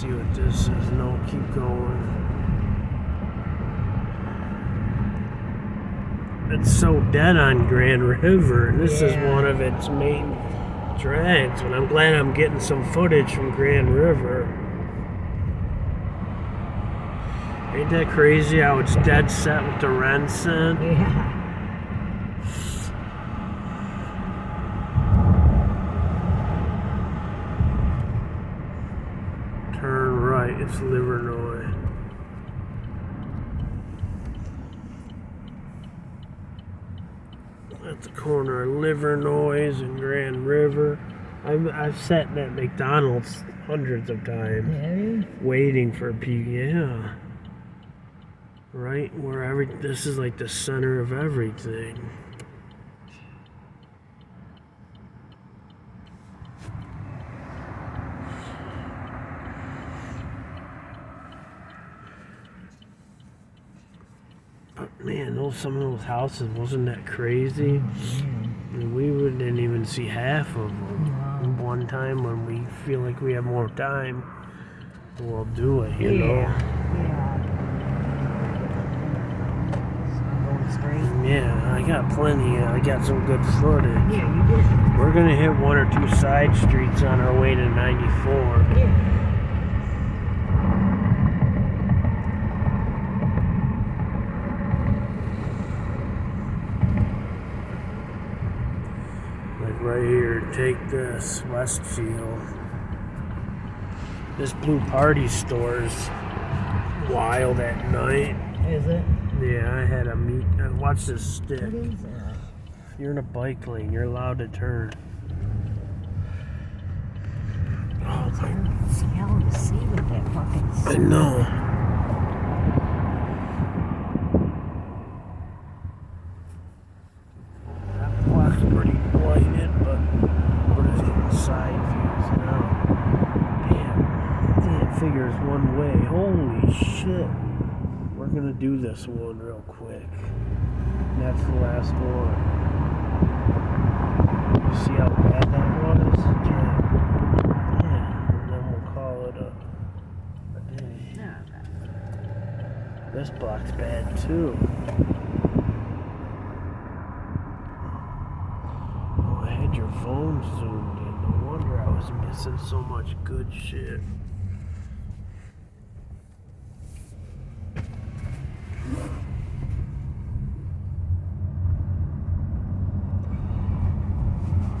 see what this is. No, keep going. It's so dead on Grand River. This is one of its main drags, and I'm glad I'm getting some footage from Grand River. Ain't that crazy how it's dead set with the Renson? Yeah. Turn right, it's Livernois. At the corner of Livernois and Grand River. I've sat in that McDonald's hundreds of times. Really? Waiting for people. Yeah. Right where this is like the center of everything. But man, some of those houses, wasn't that crazy? I mean, we didn't even see half of them. One time when we feel like we have more time, we'll do it, you know? Yeah. Yeah, I got plenty. I got some good footage. Yeah, you did. We're gonna hit one or two side streets on our way to 94. Yeah. Like right here, take this, Westfield. This Blue Party store's wild at night. Is it? Yeah, I had a meet. Watch this stick. What is that? If you're in a bike lane, you're allowed to turn. Oh It's my! hard to see with that fucking I know. That block's pretty blighted, but we're just getting side views now. Damn, that figures one way. Holy shit! We're gonna do this one real quick. And that's the last one. You see how bad that was? Yeah. And then we'll call it a day. This block's bad too. Oh, I had your phone zoomed in. No wonder I was missing so much good shit.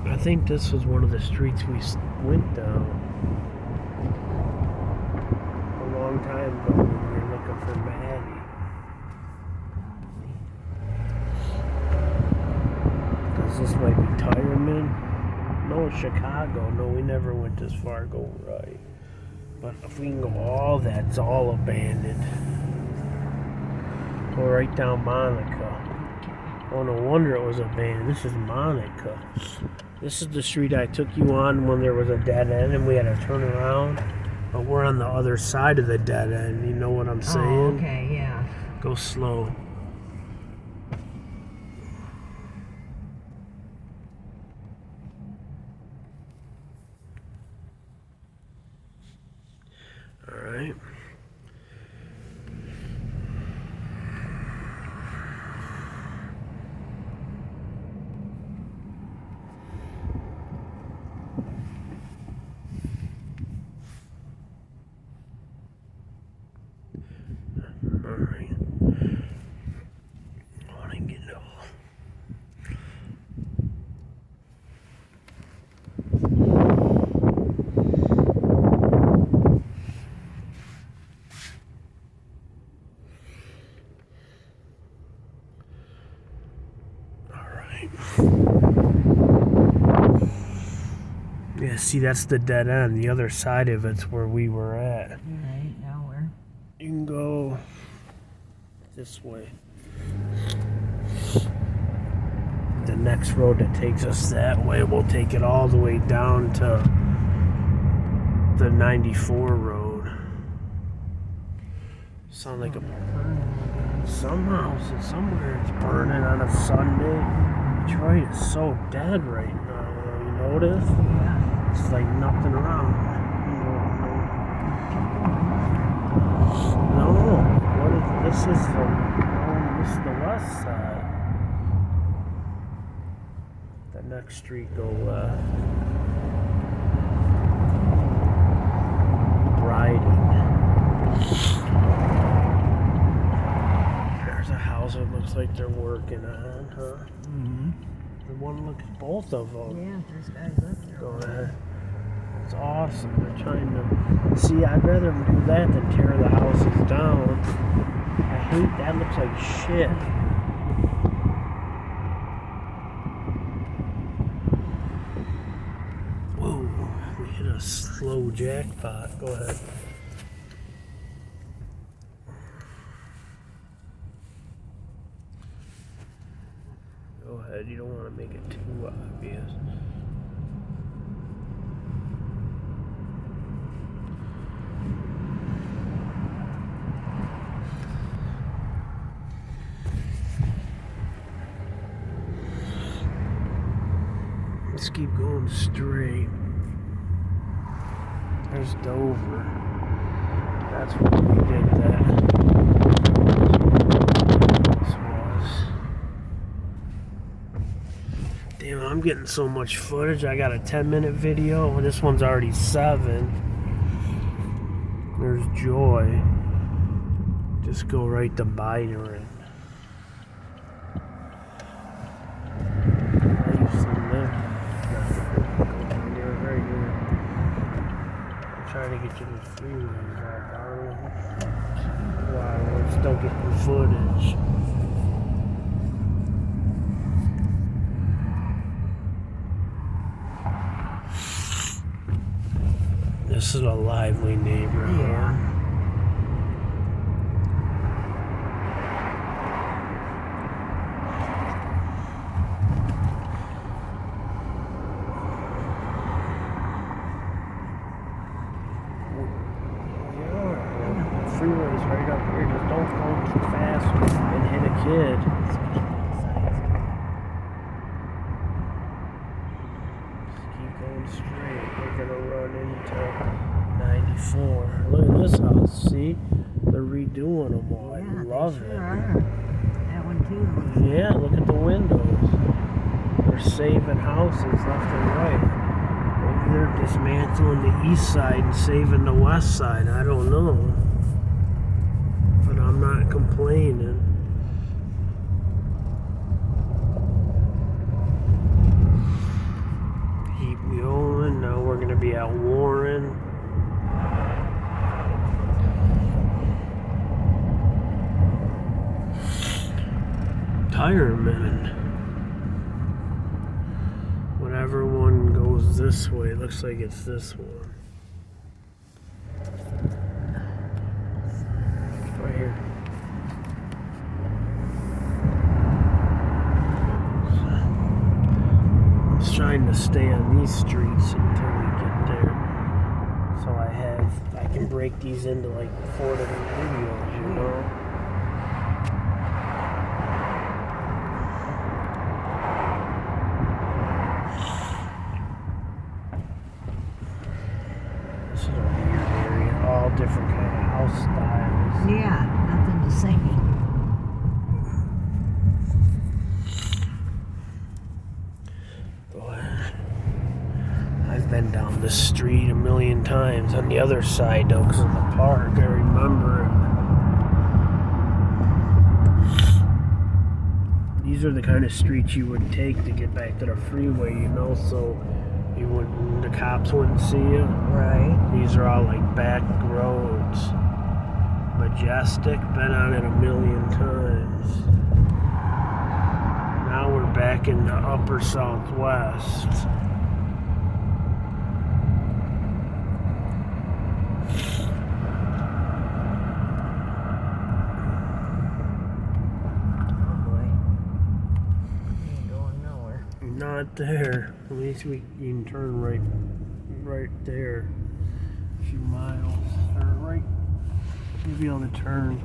I think this was one of the streets we went down a long time ago when we were looking for Maddie. Because this might be Tireman. No, it's Chicago. No, we never went this far. Go right. But if we can go all that's all abandoned. Go right down Monica. Oh, no wonder it was abandoned. This is Monica. This is the street I took you on when there was a dead end and we had to turn around. But we're on the other side of the dead end. You know what I'm saying? Oh, okay, yeah. Go slow. All right. Alright. I want to get it all. Alright. Yeah, see, that's the dead end. The other side of it's where we were at. Alright, now where? You can go this way. The next road that takes us that way will take it all the way down to the 94 road. Sound like some house somewhere it's burning on a Sunday. Detroit is so dead right now. You notice? Yeah. It's like nothing around. No this is the west side. The next street go left. There's a house that looks like they're working on, huh? Mm-hmm. The one looks, both of them. Yeah, there's guys up there. Go ahead. It's awesome. They're trying to see. I'd rather them do that than tear the houses down. I hate that. Looks like shit. Whoa! We hit a slow jackpot. Go ahead. Go ahead. You don't want to make it too obvious. Let's keep going straight. There's Dover. That's where we did that. This was. Damn, I'm getting so much footage. I got a 10-minute video. This one's already 7. There's Joy. Just go right to Byron. Trying to get you the freeways out, darling. Wow, we're still getting footage. This is a lively neighborhood. Yeah. Freeway's right up here. Just don't go too fast and hit a kid. Just keep going straight. We're gonna run into 94. Look at this house. See, they're redoing them all. I love it. That one too. Yeah, look at the windows. They're saving houses left and right. Maybe they're dismantling the east side and saving the west side. I don't know. But I'm not complaining. Keep going. Now we're going to be at Warren. Tireman. Whenever one goes this way, it looks like it's this one. Right here. I'm just trying to stay on these streets until we get there. So I can break these into like 4 different videos, you know? This is a weird area, all different kind of house styles. Yeah, nothing the same. I've been down this street a million times on the other side though, because of the park. I remember it. These are the kind of streets you would take to get back to the freeway, you know, so the cops wouldn't see you. Right. These are all like back roads. Majestic, been on it a million times. Now we're back in the upper southwest. Not there. At least we can turn right there. A few miles. Or right. You'll be able to turn.